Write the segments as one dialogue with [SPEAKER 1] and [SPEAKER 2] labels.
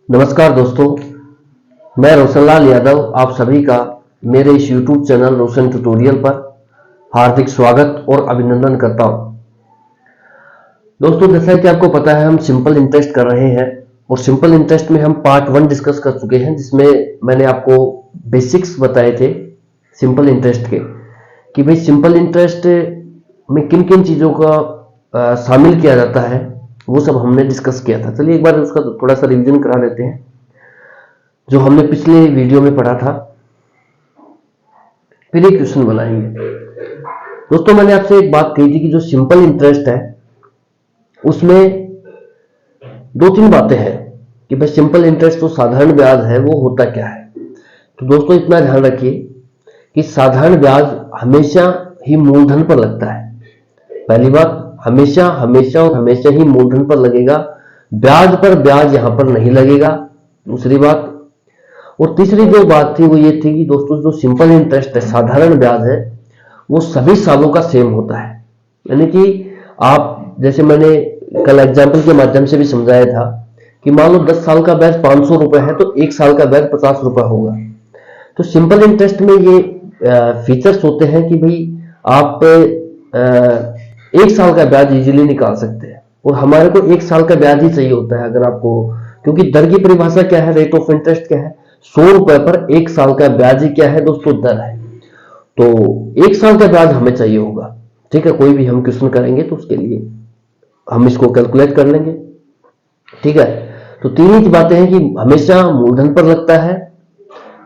[SPEAKER 1] नमस्कार दोस्तों, मैं रोशनलाल यादव आप सभी का मेरे इस YouTube चैनल रोशन ट्यूटोरियल पर हार्दिक स्वागत और अभिनंदन करता हूं। दोस्तों, जैसा कि आपको पता है हम सिंपल इंटरेस्ट कर रहे हैं और सिंपल इंटरेस्ट में हम पार्ट 1 डिस्कस कर चुके हैं, जिसमें मैंने आपको बेसिक्स बताए थे सिंपल इंटरेस्ट के कि भाई सिंपल इंटरेस्ट में किन किन चीज़ों का शामिल किया जाता है, वो सब हमने डिस्कस किया था। चलिए एक बार उसका थोड़ा सा रिवीजन करा लेते हैं जो हमने पिछले वीडियो में पढ़ा था, फिर एक क्वेश्चन बनाएंगे। दोस्तों, मैंने आपसे एक बात कही थी कि जो सिंपल इंटरेस्ट है उसमें दो तीन बातें हैं कि भाई सिंपल इंटरेस्ट जो साधारण ब्याज है वो होता क्या है। तो दोस्तों इतना ध्यान रखिए कि साधारण ब्याज हमेशा ही मूलधन पर लगता है। पहली बात, हमेशा हमेशा और हमेशा ही मूलधन पर लगेगा, ब्याज पर ब्याज यहां पर नहीं लगेगा। दूसरी बात, और तीसरी जो बात थी वो ये थी कि दोस्तों जो सिंपल इंटरेस्ट है, साधारण ब्याज है, वो सभी सालों का सेम होता है। यानी कि आप, जैसे मैंने कल एग्जाम्पल के माध्यम से भी समझाया था कि मान लो 10 साल का ब्याज 500 रुपए है तो 1 साल का ब्याज 50 रुपए होगा। तो सिंपल इंटरेस्ट में ये फीचर्स होते हैं कि भाई आप 1 साल का ब्याज इजीली निकाल सकते हैं, और हमारे को 1 साल का ब्याज ही चाहिए होता है। अगर आपको, क्योंकि दर की परिभाषा क्या है, रेट ऑफ इंटरेस्ट क्या है, 100 रुपए पर 1 साल का ब्याज ही क्या है दोस्तों, दर है। तो 1 साल का ब्याज हमें चाहिए होगा। ठीक है, कोई भी हम क्वेश्चन करेंगे तो उसके लिए हम इसको कैलकुलेट कर लेंगे। ठीक है, तो तीन ही बातें हैं कि हमेशा मूलधन पर लगता है,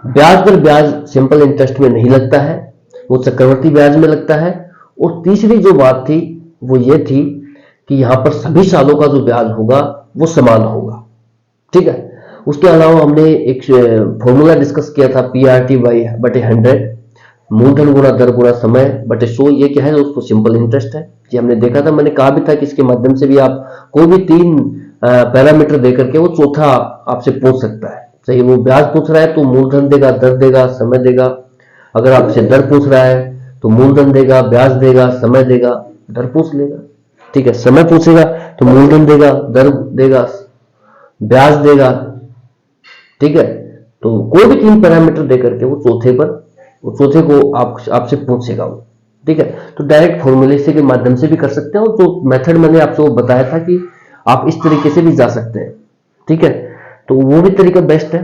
[SPEAKER 1] ब्याज पर ब्याज सिंपल इंटरेस्ट में नहीं लगता है, वो चक्रवर्ती ब्याज में लगता है, और तीसरी जो बात थी वो ये थी कि यहां पर सभी सालों का जो ब्याज होगा वो समान होगा। ठीक है, उसके अलावा हमने एक फॉर्मूला डिस्कस किया था, PRT बाई बटे 100, मूलधन गुणा दर गुणा समय बटे 100। ये क्या है दोस्तों, सिंपल इंटरेस्ट है। ये हमने देखा था, मैंने कहा भी था कि इसके माध्यम से भी आप कोई भी 3 पैरामीटर देकर के वो चौथा आपसे पूछ सकता है। चाहे वो ब्याज पूछ रहा है तो मूलधन देगा, दर देगा, समय देगा। अगर आपसे दर पूछ रहा है तो मूलधन देगा, ब्याज देगा, समय देगा, दर पूछ लेगा। ठीक है, समय पूछेगा तो मूलधन देगा, दर देगा, ब्याज देगा। ठीक है, तो कोई भी 3 पैरामीटर देकर के वो चौथे को आपसे पूछेगा वो। ठीक है, तो डायरेक्ट फॉर्मूले से के माध्यम से भी कर सकते हैं, और जो मेथड मैंने आपसे वो बताया था कि आप इस तरीके से भी जा सकते हैं। ठीक है, तो वो भी तरीका बेस्ट है,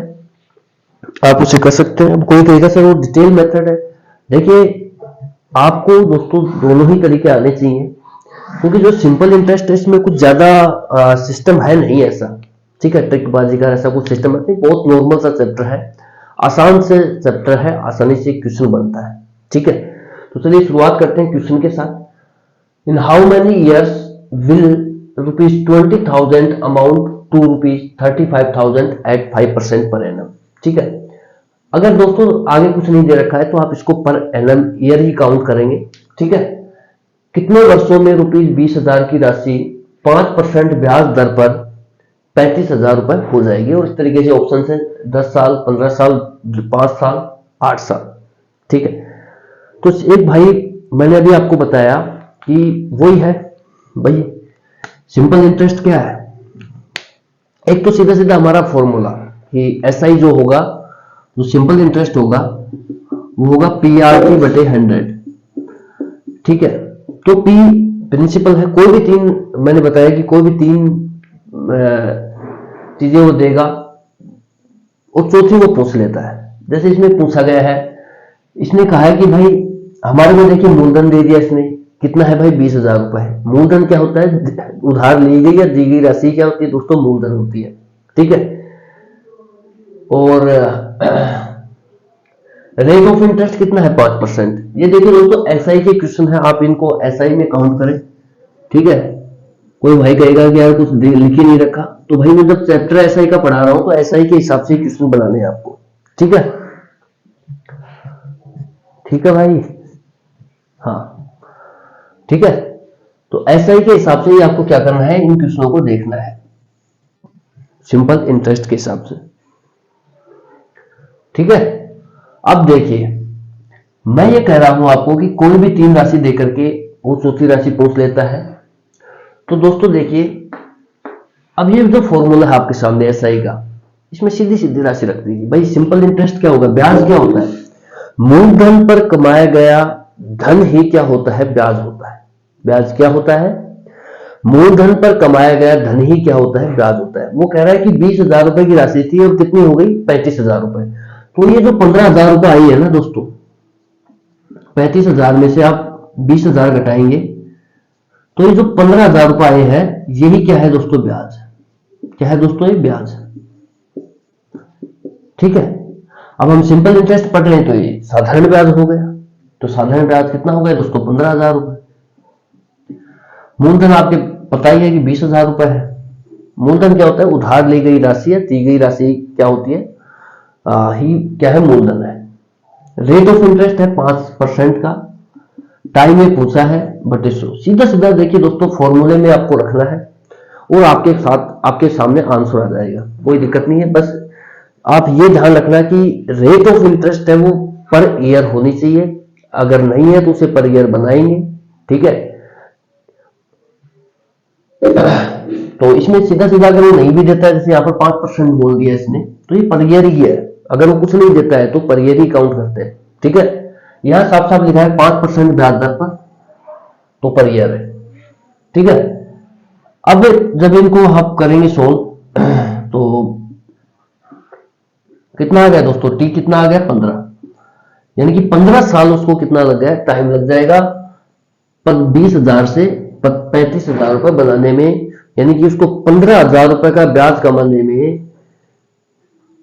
[SPEAKER 1] आप उसे कर सकते हैं। कोई तरीका से वो डिटेल मेथड है। देखिए, आपको दोस्तों दोनों ही तरीके आने चाहिए, क्योंकि जो सिंपल इंटरेस्ट है इसमें कुछ ज्यादा सिस्टम है नहीं ऐसा। ठीक है, ट्रिकबाजी का ऐसा कुछ सिस्टम नहीं, बहुत नॉर्मल सा चैप्टर है, आसान से चैप्टर है, आसानी से क्वेश्चन बनता है। ठीक है, तो चलिए शुरुआत करते हैं क्वेश्चन के साथ। In how many years will ₹20,000 amount to ₹35,000 at 5% per annum. ठीक है, अगर दोस्तों आगे कुछ नहीं दे रखा है तो आप इसको पर एनम ईयर ही काउंट करेंगे। ठीक है, कितने वर्षों में ₹20,000 की राशि 5% ब्याज दर पर 35,000 रुपए हो जाएगी। और इस तरीके से ऑप्शन है 10 साल, 15 साल, 5 साल, 8 साल। ठीक है, तो एक भाई मैंने अभी आपको बताया कि वही है भाई सिंपल इंटरेस्ट क्या है। एक तो सीधा सीधा हमारा फॉर्मूला कि SI जो होगा, जो सिंपल इंटरेस्ट होगा वो होगा PRT बटे 100। ठीक है, तो P प्रिंसिपल है, कोई भी 3, मैंने बताया कि कोई भी 3 चीजें वो देगा और चौथी वो पूछ लेता है। जैसे इसमें पूछा गया है, इसने कहा है कि भाई हमारे में देखिए मूलधन दे दिया इसने, कितना है भाई 20,000 रुपए है। मूलधन क्या होता है, उधार ली गई या दी गई राशि क्या होती है दोस्तों, मूलधन होती है। ठीक है, और रेट ऑफ इंटरेस्ट कितना है 5%। ये देखिए दोस्तों SI के क्वेश्चन है, आप इनको SI में काउंट करें। ठीक है, कोई भाई कहेगा कि यार कुछ लिख ही नहीं रखा, तो भाई मैं जब चैप्टर SI का पढ़ा रहा हूं तो SI के हिसाब से क्वेश्चन बनाने हैं आपको। ठीक है, ठीक है भाई, हाँ ठीक है, तो SI के हिसाब से ही आपको क्या करना है, इन क्वेश्चनों को देखना है सिंपल इंटरेस्ट के हिसाब से। ठीक है, अब देखिए मैं ये कह रहा हूं आपको कि कोई भी 3 राशि देकर के वो चौथी राशि पूछ लेता है। तो दोस्तों देखिए, अब ये जो फॉर्मूला है आपके सामने SI का, इसमें सीधी सीधी राशि रख दीजिए। भाई सिंपल इंटरेस्ट क्या होगा, ब्याज क्या होता है, मूलधन पर कमाया गया धन ही क्या होता है, ब्याज होता है। ब्याज क्या होता है, मूलधन पर कमाया गया धन ही क्या होता है, ब्याज होता है। वो कह रहा है कि 20,000 रुपए की राशि थी और कितनी हो गई, 35,000 रुपए। तो ये जो 15,000 रुपए आई है ना दोस्तों, 35,000 में से आप 20,000 घटाएंगे तो ये जो 15,000 रुपए आए हैं, यही क्या है दोस्तों, ब्याज। क्या है दोस्तों, ये ब्याज। ठीक है, अब हम सिंपल इंटरेस्ट पढ़ रहे हैं तो ये साधारण ब्याज हो गया। तो साधारण ब्याज कितना हो गया दोस्तों, 15,000 रुपए। मूलधन आपके पता ही है कि 20,000 रुपए है। मूलधन क्या होता है, उधार ली गई राशि है, दी गई राशि क्या होती है, ही क्या है, मूलधन है। रेट ऑफ इंटरेस्ट है 5% का। टाइम में पूछा है बटे 100। सीधा सीधा देखिए दोस्तों, फॉर्मूले में आपको रखना है और आपके साथ आपके सामने आंसर आ जाएगा, कोई दिक्कत नहीं है। बस आप ये ध्यान रखना कि रेट ऑफ इंटरेस्ट है वो पर ईयर होनी चाहिए, अगर नहीं है तो उसे पर ईयर बनाएंगे। ठीक है, तो इसमें सीधा सीधा अगर वो नहीं भी देता है, जैसे यहाँ पर 5% बोल दिया इसने, तो ये पर ईयर ही है। अगर वो कुछ नहीं देता है तो पर ईयर ही काउंट करते हैं। ठीक है, यहां साफ साफ लिखा है 5% ब्याज दर पर, तो पर ईयर है। ठीक है, अब जब इनको हम करेंगे सोल्व तो कितना आ गया दोस्तों, टी कितना आ गया, 15। यानी कि 15 साल उसको कितना लग गया, टाइम लग जाएगा 20,000 से 35,000 रुपए बनाने में। यानी कि उसको 15,000 रुपए का ब्याज कमाने में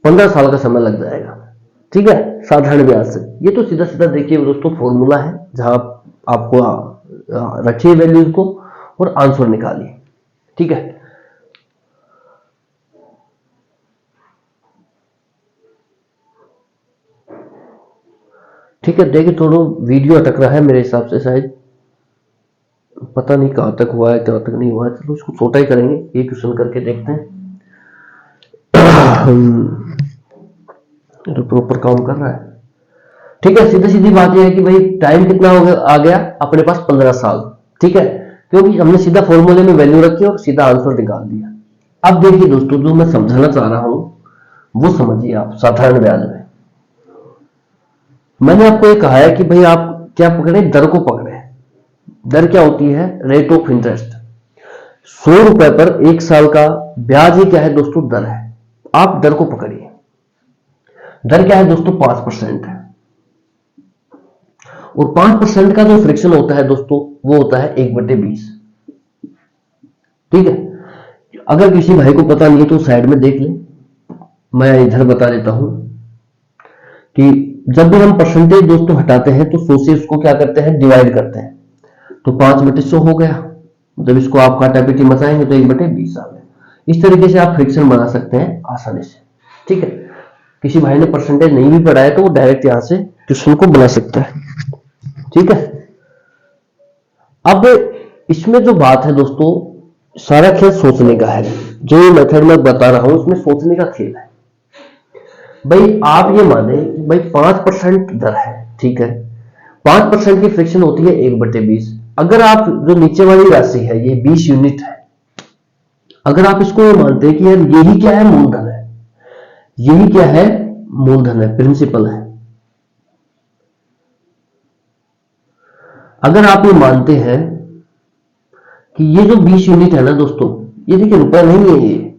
[SPEAKER 1] 15 साल का समय लग जाएगा। ठीक है, साधारण ब्याज से। ये तो सीधा सीधा देखिए दोस्तों फॉर्मूला है, जहां आपको रखिए वैल्यूज को और आंसर निकालिए। ठीक है, ठीक है, देखिए थोड़ा वीडियो अटक रहा है मेरे हिसाब से, शायद पता नहीं कहां तक हुआ है कहां तक नहीं हुआ है। चलो इसको छोटा ही करेंगे, ये क्वेश्चन करके देखते हैं। प्रॉपर काम कर रहा है। ठीक है, सीधी सीधी बात यह है कि भाई टाइम कितना हो गया, आ गया अपने पास 15 साल। ठीक है, क्योंकि हमने सीधा फॉर्मूले में वैल्यू रखी और सीधा आंसर निकाल दिया। अब देखिए दोस्तों, जो मैं समझाना चाह रहा हूं वो समझिए आप। साधारण ब्याज में मैंने आपको ये कहा है कि भाई आप क्या पकड़े, दर को पकड़े। दर क्या होती है, रेट ऑफ इंटरेस्ट। 100 रुपए पर 1 साल का ब्याज ही क्या है दोस्तों, दर है। आप दर को पकड़िए। दर क्या है दोस्तों, 5% है। और 5% का जो फ्रिक्शन होता है दोस्तों, वो होता है 1/20। ठीक है, अगर किसी भाई को पता नहीं है तो साइड में देख ले, मैं इधर बता देता हूं कि जब भी हम परसेंटेज दोस्तों हटाते हैं तो 100 से उसको क्या करते हैं, डिवाइड करते हैं। तो 5/100 हो गया। जब इसको आप काटा पीटी मचाएंगे तो 1/20 आ गया। इस तरीके से आप फ्रिक्शन बना सकते हैं आसानी से। ठीक है, किसी भाई ने परसेंटेज नहीं भी पढ़ा है तो वो डायरेक्ट यहां से क्वेश्चन को बना सकता है। ठीक है, अब इसमें जो बात है दोस्तों, सारा खेल सोचने का है। जो ये मेथड मैं बता रहा हूं उसमें सोचने का खेल है। भाई आप ये माने भाई 5% दर है। ठीक है, 5% की फ्रिक्शन होती है 1/20। अगर आप जो नीचे वाली राशि है ये 20 यूनिट है, अगर आप इसको मानते हैं कि यार यही क्या है, मूलधन है, यही क्या है, मूलधन है, प्रिंसिपल है। अगर आप ये मानते हैं कि ये जो 20 यूनिट है ना दोस्तों, ये देखिए रुपए नहीं है, ये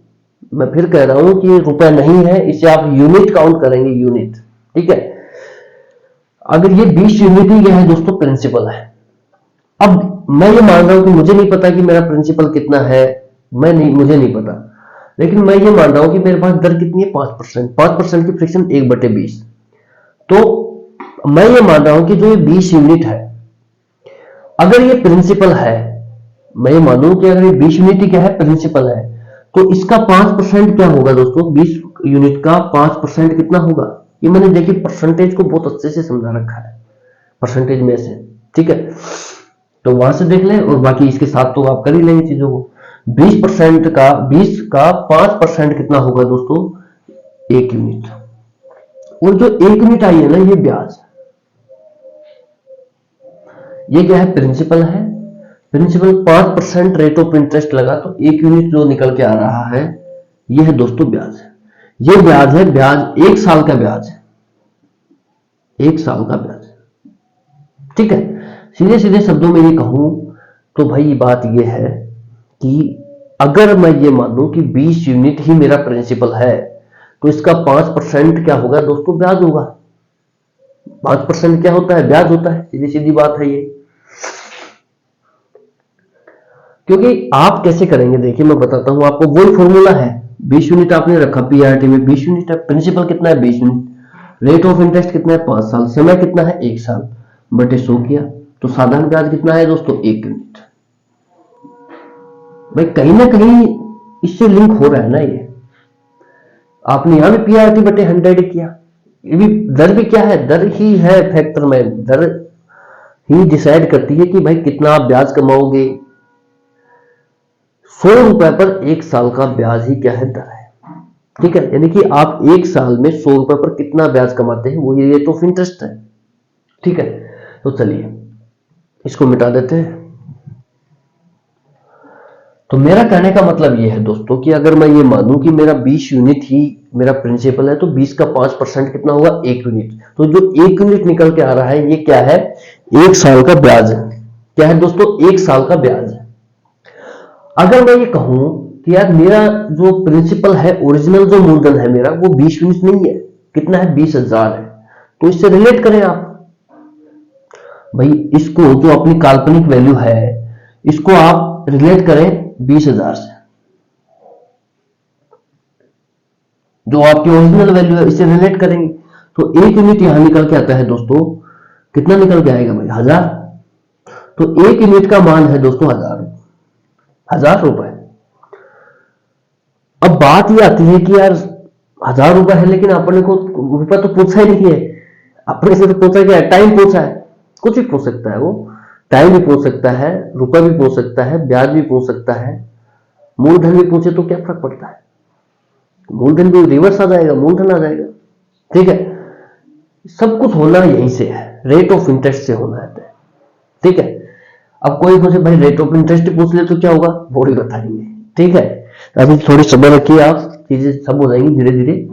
[SPEAKER 1] मैं फिर कह रहा हूं कि ये रुपए नहीं है, इसे आप यूनिट काउंट करेंगे, यूनिट। ठीक है, अगर ये 20 यूनिट ही है दोस्तों, प्रिंसिपल है। अब मैं ये मान रहा हूं कि मुझे नहीं पता कि मेरा प्रिंसिपल कितना है, मुझे नहीं पता, लेकिन मैं ये मान रहा हूं कि मेरे पास दर कितनी है, 5%। 5% की फ्रिक्शन 1/20। तो मैं ये मान रहा हूं कि जो ये 20 यूनिट है, अगर ये प्रिंसिपल है, मैं ये मानूं कि अगर ये 20 यूनिट ही क्या है, प्रिंसिपल है, तो इसका 5% क्या होगा दोस्तों, 20 यूनिट का 5% कितना होगा। ये मैंने देखिए परसेंटेज को बहुत अच्छे से समझा रखा है, परसेंटेज में से। ठीक है, तो वहां से देख लें और बाकी इसके साथ तो आप कर ही लेंगे चीजों को। 20% का 20 का 5% कितना होगा दोस्तों, 1 यूनिट। और जो 1 यूनिट आई है ना, ये ब्याज, ये क्या है, प्रिंसिपल है। प्रिंसिपल 5% रेट ऑफ इंटरेस्ट लगा तो 1 यूनिट जो निकल के आ रहा है, ये है दोस्तों ब्याज। ये ब्याज है, ब्याज 1 साल का ब्याज है, 1 साल का ब्याज। ठीक है, सीधे सीधे शब्दों में ये कहूं तो भाई बात ये है कि अगर मैं ये मानूं कि 20 यूनिट ही मेरा प्रिंसिपल है तो इसका 5% क्या होगा दोस्तों, ब्याज होगा। 5% क्या होता है, ब्याज होता है, सीधी सीधी बात है ये। क्योंकि आप कैसे करेंगे, देखिए मैं बताता हूं आपको, वही फॉर्मूला है। 20 यूनिट आपने रखा पीआरटी में, 20 यूनिट है, प्रिंसिपल कितना है 20 यूनिट, रेट ऑफ इंटरेस्ट कितना है 5 साल, समय कितना है 1 साल, बटे 100 किया तो साधारण ब्याज कितना है दोस्तों 1 यूनिट। भाई कहीं ना कहीं इससे लिंक हो रहा है ना ये। आपने यहां भी पीआरटी बटे 100 किया, ये भी दर भी क्या है, दर ही है फैक्टर में, दर ही डिसाइड करती है कि भाई कितना आप ब्याज कमाओगे। 100 रुपए पर 1 साल का ब्याज ही क्या है, दर है। ठीक है, यानी कि आप 1 साल में 100 रुपए पर कितना ब्याज कमाते हैं, वो ये रेट ऑफ इंटरेस्ट है। ठीक है, तो चलिए इसको मिटा देते हैं। तो मेरा कहने का मतलब ये है दोस्तों कि अगर मैं ये मानूं कि मेरा 20 यूनिट ही मेरा प्रिंसिपल है तो 20 का 5% कितना होगा, 1 यूनिट। तो जो 1 यूनिट निकल के आ रहा है ये क्या है, 1 साल का ब्याज है। क्या है दोस्तों, 1 साल का ब्याज है। अगर मैं ये कहूं कि यार मेरा जो प्रिंसिपल है, ओरिजिनल जो मूलधन है मेरा, वो 20 यूनिट नहीं है, कितना है 20,000 है, तो इससे रिलेट करें आप भाई, इसको जो अपनी काल्पनिक वैल्यू है इसको आप रिलेट करें 20,000 से, जो आपकी ओरिजिनल वैल्यू है इससे रिलेट करेंगे तो 1 यूनिट यहां निकल के आता है दोस्तों, कितना निकल के आएगा भाई 1000। तो 1 यूनिट का मान है दोस्तों 1000 रुपए। अब बात ये आती है कि यार 1000 रुपए है, लेकिन अपने को रुपया तो पूछा ही नहीं है, अपने से तो पूछा क्या है, टाइम पूछा है। कुछ भी पूछ सकता है वो, टाइम भी पूछ सकता है, रुपया भी पूछ सकता है, ब्याज भी पूछ सकता है, मूलधन भी पूछे तो क्या फर्क पड़ता है, मूलधन भी रिवर्स आ जाएगा, मूलधन आ जाएगा। ठीक है, सब कुछ होना यहीं से है, रेट ऑफ इंटरेस्ट से होना है। ठीक है, अब कोई मुझे भाई रेट ऑफ इंटरेस्ट पूछ ले तो क्या होगा, वो भी बताएंगे। ठीक है, अभी थोड़ी सब्र रखिए आप, चीजें सब हो जाएंगी धीरे धीरे।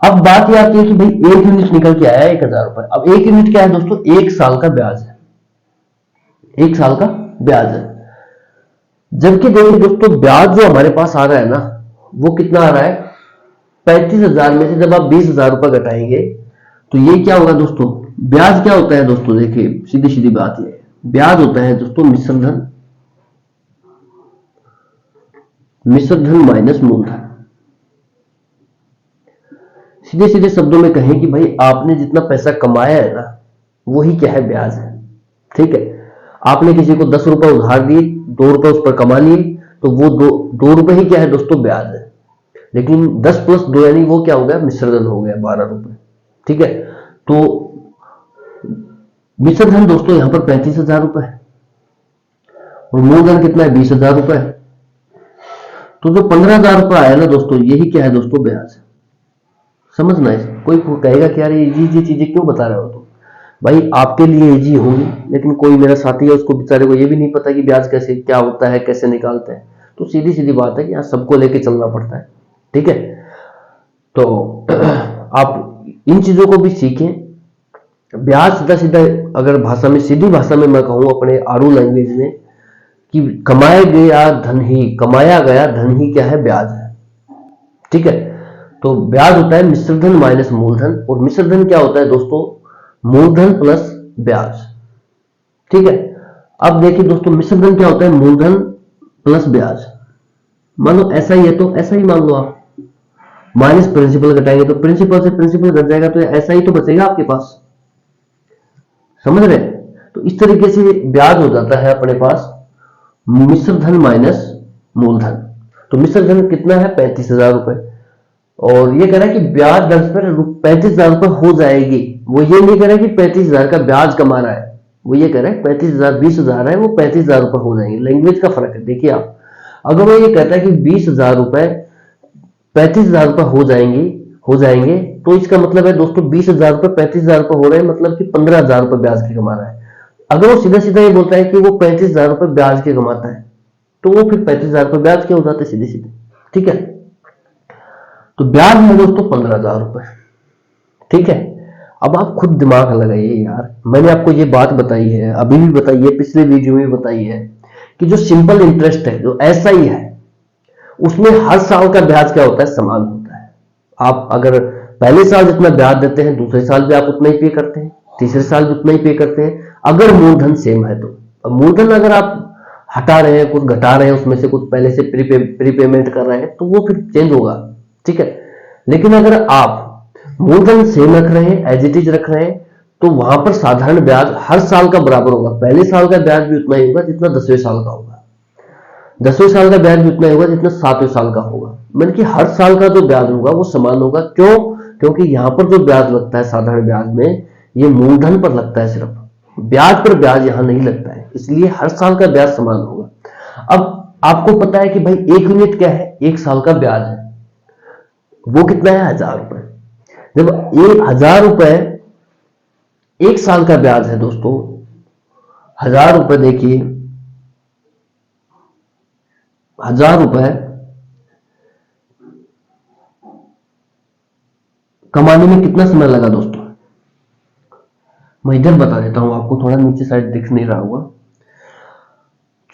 [SPEAKER 1] अब बात यह आती है कि भाई 1 यूनिट निकल के आया 1000 रुपए। अब 1 यूनिट क्या है दोस्तों, 1 साल का ब्याज है, 1 साल का ब्याज है। जबकि देखिए दोस्तों, ब्याज जो हमारे पास आ रहा है ना, वो कितना आ रहा है, 35,000 में से जब आप 20,000 रुपए घटाएंगे तो ये क्या होगा दोस्तों, ब्याज क्या होता है दोस्तों, देखिए सीधी सीधी बात ये, ब्याज होता है दोस्तों मिश्रधन, मिश्रधन माइनस मूलधन। सीधे सीधे शब्दों में कहें कि भाई आपने जितना पैसा कमाया है ना, वही क्या है, ब्याज है। ठीक है, आपने किसी को 10 रुपए उधार दिए, 2 रुपए उस पर कमा लिए, तो वो दो रुपए ही क्या है दोस्तों, ब्याज है। लेकिन 10 + 2 यानी वो क्या हो गया, मिश्रधन हो गया 12 रुपए। ठीक है, तो मिश्रधन दोस्तों यहां पर 35,000 रुपए है और मूलधन कितना है, 20,000 रुपए है। तो जो 15,000 रुपए आया ना दोस्तों, यही क्या है दोस्तों, ब्याज है। समझना है, कोई कहेगा कि यार ये चीजें क्यों बता रहे हो तुम, भाई आपके लिए इजी होंगी, लेकिन कोई मेरा साथी है उसको बेचारे को ये भी नहीं पता कि ब्याज कैसे क्या होता है, कैसे निकालते हैं। तो सीधी सीधी बात है कि यहाँ सबको लेके चलना पड़ता है। ठीक है, तो आप इन चीजों को भी सीखें। ब्याज सीधा सीधा अगर भाषा में, सीधी भाषा में मैं कहूं अपने आरू लैंग्वेज में, कि कमाया गया धन ही क्या है, ब्याज है। ठीक है, तो ब्याज होता है मिश्रधन माइनस मूलधन, और मिश्रधन क्या होता है दोस्तों, मूलधन प्लस ब्याज। ठीक है, अब देखिए दोस्तों, मिश्रधन क्या होता है, मूलधन प्लस ब्याज। मान लो ऐसा ही है तो ऐसा ही मान लो आप, माइनस प्रिंसिपल घटाएंगे तो प्रिंसिपल से प्रिंसिपल घट जाएगा, तो ऐसा ही तो बचेगा आपके पास। समझ रहे, तो इस तरीके से ब्याज हो जाता है अपने पास मिश्रधन माइनस मूलधन। तो मिश्रधन कितना है, 35,000 रुपए, और ये कह रहा है कि ब्याज दर पर 35,000 रुपए हो जाएगी। वो ये नहीं कह रहा है कि 35,000 का ब्याज कमा रहा है, वो ये कह रहा है 35,000, 20,000 है, वो 35,000 रुपए हो जाएंगे। लैंग्वेज का फर्क है। देखिए आप, अगर वो ये कहता है कि 20,000 रुपए 35,000 रुपए हो जाएंगे, तो इसका मतलब है दोस्तों 20,000 रुपए 35,000 रुपए हो रहे हैं, मतलब कि 15,000 रुपए ब्याज के कमा रहा है। अगर वो सीधा सीधा ये बोलता है कि वो 35,000 रुपए ब्याज के कमाता है, तो वो फिर 35,000 रुपए ब्याज के हो जाते सीधे सीधे। ठीक है, तो ब्याज है दोस्तों 15,000 रुपए। ठीक है, अब आप खुद दिमाग लगाइए यार, मैंने आपको ये बात बताई है, अभी भी बताई है, पिछले वीडियो में भी बताई है कि जो सिंपल इंटरेस्ट है, जो SI है, उसमें हर साल का ब्याज क्या होता है, समान होता है। आप अगर पहले साल जितना ब्याज देते हैं, दूसरे साल भी आप उतना ही पे करते हैं, तीसरे साल भी उतना ही पे करते हैं, अगर मूलधन सेम है तो। अब मूलधन अगर आप हटा रहे हैं, कुछ घटा रहे हैं, उसमें से कुछ पहले से प्रीपेमेंट कर रहे हैं, तो वो फिर चेंज होगा। ठीक है, लेकिन अगर आप मूलधन सेम रख रहे हैं, एज इट इज रख रहे हैं, तो वहां पर साधारण ब्याज हर साल का बराबर होगा। पहले साल का ब्याज भी उतना ही होगा जितना 10वें साल का होगा, 10वें साल का ब्याज भी उतना ही होगा जितना 7वें साल का होगा। मतलब कि हर साल का जो ब्याज होगा वो समान होगा। क्यों? क्योंकि यहां पर जो ब्याज लगता है साधारण ब्याज में, ये मूलधन पर लगता है, सिर्फ ब्याज पर ब्याज यहां नहीं लगता है, इसलिए हर साल का ब्याज समान होगा। अब आपको पता है कि भाई 1 यूनिट क्या है, 1 साल का ब्याज है, वो कितना है, 1000 रुपए। जब 1000 रुपए 1 साल का ब्याज है दोस्तों, 1000 रुपए, देखिए 1000 रुपए कमाने में कितना समय लगा दोस्तों, मैं इधर बता देता हूं आपको, थोड़ा नीचे साइड दिख नहीं रहा होगा।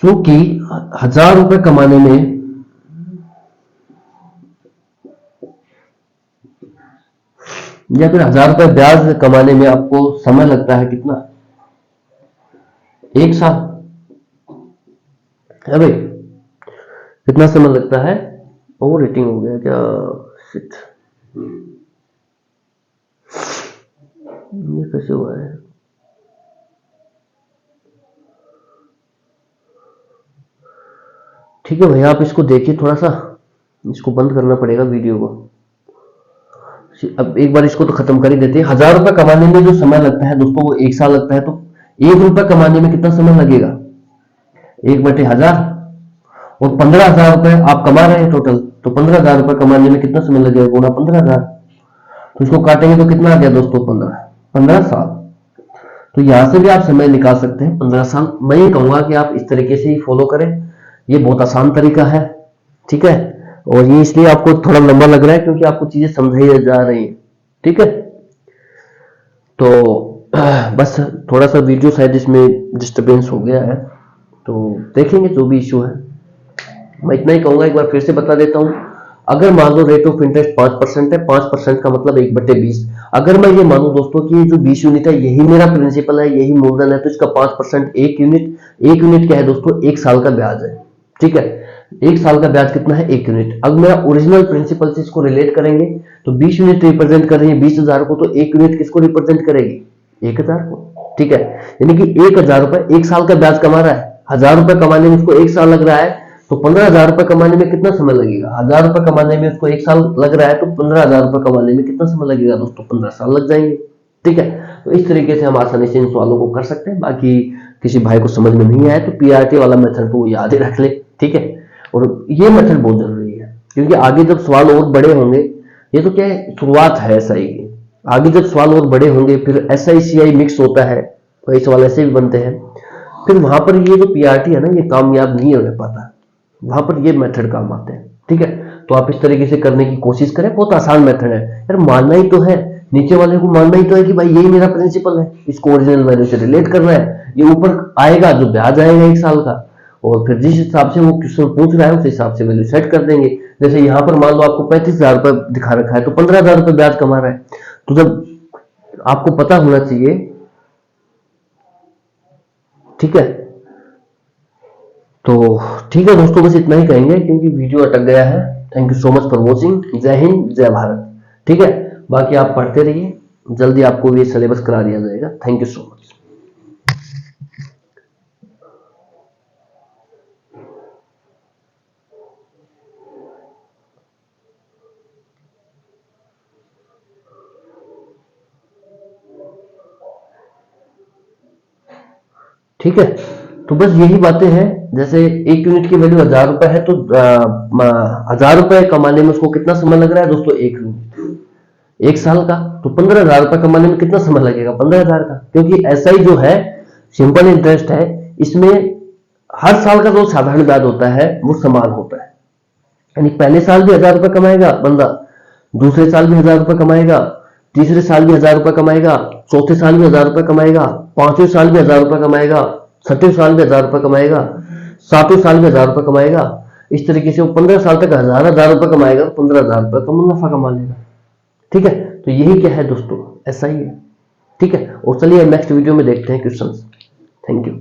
[SPEAKER 1] क्योंकि 1000 रुपए कमाने में या फिर 1000 रुपए ब्याज कमाने में आपको समय लगता है कितना, 1 साल है भाई। कितना समय लगता है, ओवर रेटिंग हो गया क्या, शिट, ये कैसे हुआ है। ठीक है भैया, आप इसको देखिए, थोड़ा सा इसको बंद करना पड़ेगा वीडियो को। अब एक बार इसको तो खत्म कर ही देते हैं। 1000 रुपए कमाने में जो समय लगता है दोस्तों, वो 1 साल लगता है। तो 1 रुपए कमाने में कितना समय लगेगा, 1/1000, और 15,000 रुपए आप कमा रहे हैं टोटल, तो 15,000 रुपए कमाने में कितना समय लगेगा, गुना 15,000, तो इसको काटेंगे तो कितना आ गया दोस्तों, 15 साल। तो यहां से भी आप समय निकाल सकते हैं, 15 साल। मैं ये कहूंगा कि आप इस तरीके से ही फॉलो करें, ये बहुत आसान तरीका है। ठीक है, और ये इसलिए आपको थोड़ा लंबा लग रहा है क्योंकि आपको चीजें समझाई जा रही है। ठीक है, तो बस थोड़ा सा वीडियो शायद इसमें डिस्टरबेंस हो गया है, तो देखेंगे जो भी इश्यू है। मैं इतना ही कहूंगा, एक बार फिर से बता देता हूं, अगर मान लो रेट ऑफ इंटरेस्ट 5% है, 5% का मतलब 1/20। अगर मैं ये मानूं दोस्तों कि ये जो 20 यूनिट है यही मेरा प्रिंसिपल है, यही मूलधन है, तो इसका 5% 1 यूनिट, 1 यूनिट क्या है दोस्तों, 1 साल का ब्याज है। ठीक है, 1 साल का ब्याज कितना है, 1 यूनिट। अब मेरा ओरिजिनल प्रिंसिपल से इसको रिलेट करेंगे तो 20 यूनिट रिप्रेजेंट कर रही है 20,000 को, तो 1 यूनिट किसको रिप्रेजेंट करेगी, 1000 को। ठीक है, यानी कि 1000 रुपए 1 साल का ब्याज कमा रहा है, 1000 रुपए कमाने में उसको 1 साल लग रहा है, तो 15,000 रुपए कमाने में कितना समय लगेगा, 1000 रुपए कमाने में उसको 1 साल लग रहा है, तो 15,000 रुपए कमाने में कितना समय लगेगा दोस्तों, 15 साल लग जाएंगे। ठीक है, तो इस तरीके से हम आसानी से इन सवालों को कर सकते हैं। बाकी किसी भाई को समझ में नहीं आया तो PRT वाला मेथड तो याद ही रख ले। ठीक है, और ये मेथड बहुत जरूरी है क्योंकि आगे जब सवाल और बड़े होंगे, ये तो क्या है, शुरुआत है SI की, आगे जब सवाल और बड़े होंगे, फिर SI CI मिक्स होता है, कई सवाल ऐसे भी बनते हैं, फिर वहां पर ये जो PRT है ना, ये कामयाब नहीं हो पाता, वहां पर ये मेथड काम आते हैं। ठीक है, तो आप इस तरीके से करने की कोशिश करें, बहुत आसान मेथड है यार, मानना ही तो है, नीचे वाले को मानना ही तो है कि भाई यही मेरा प्रिंसिपल है, इसको ओरिजिनल वैल्यू से रिलेट करना है, ये ऊपर आएगा जो ब्याज आएगा 1 साल का, और फिर जिस हिसाब से वो क्वेश्चन पूछ रहा है उस हिसाब से वैल्यू सेट कर देंगे। जैसे यहाँ पर मान लो आपको 35,000 रुपए दिखा रखा है, तो 15,000 रुपए ब्याज कमा रहा है, तो जब आपको पता होना चाहिए। ठीक है, तो ठीक है दोस्तों, बस इतना ही कहेंगे क्योंकि वीडियो अटक गया है। Thank you so much for watching. जय हिंद, जय भारत। ठीक है, बाकी आप पढ़ते रहिए, जल्दी आपको ये सिलेबस करा दिया जाएगा। Thank you so much. ठीक है, तो बस यही बातें हैं। जैसे 1 यूनिट की वैल्यू 1000 रुपए है, तो 1000 रुपए कमाने में उसको कितना समय लग रहा है दोस्तों, 1 यूनिट, 1 साल का, तो 15,000 रुपए कमाने में कितना समय लगेगा, 15,000 का, क्योंकि SI जो है सिंपल इंटरेस्ट है, इसमें हर साल का जो साधारण ब्याज होता है वो समान होता है। यानी पहले साल भी 1000 रुपए कमाएगा बंदा, दूसरे साल भी 1000 रुपये कमाएगा, तीसरे साल भी 1000 रुपये कमाएगा, चौथे साल भी 1000 रुपये कमाएगा, पांचवें साल भी 1000 रुपये कमाएगा, छठे साल भी 1000 रुपये कमाएगा, सातवें साल भी 1000 रुपये कमाएगा। इस तरीके से वो 15 साल तक 1000 रुपये कमाएगा, 15,000 रुपये का मुनाफा कमा लेगा। ठीक है, तो यही क्या है दोस्तों, ऐसा ही है। ठीक है, और चलिए नेक्स्ट वीडियो में देखते हैं क्वेश्चंस। Thank you.